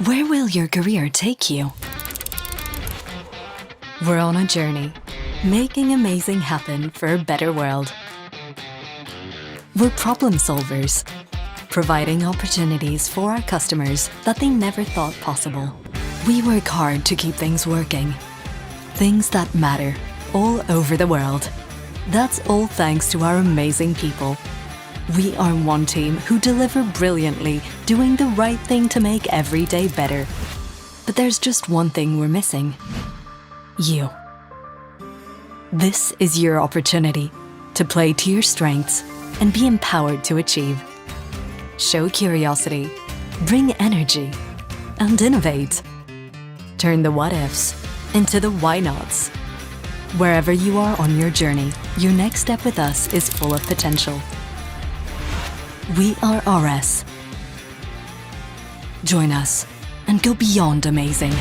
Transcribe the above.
Where will your career take you? We're on a journey, making amazing happen for a better world. We're problem solvers, providing opportunities for our customers that they never thought possible. We work hard to keep things working, things that matter all over the world. That's all thanks to our amazing people. We are one team who deliver brilliantly, doing the right thing to make every day better. But there's just one thing we're missing. You. This is your opportunity to play to your strengths and be empowered to achieve. Show curiosity, bring energy, and innovate. Turn the what-ifs into the why-nots. Wherever you are on your journey, your next step with us is full of potential. We are RS. Join us and go beyond amazing.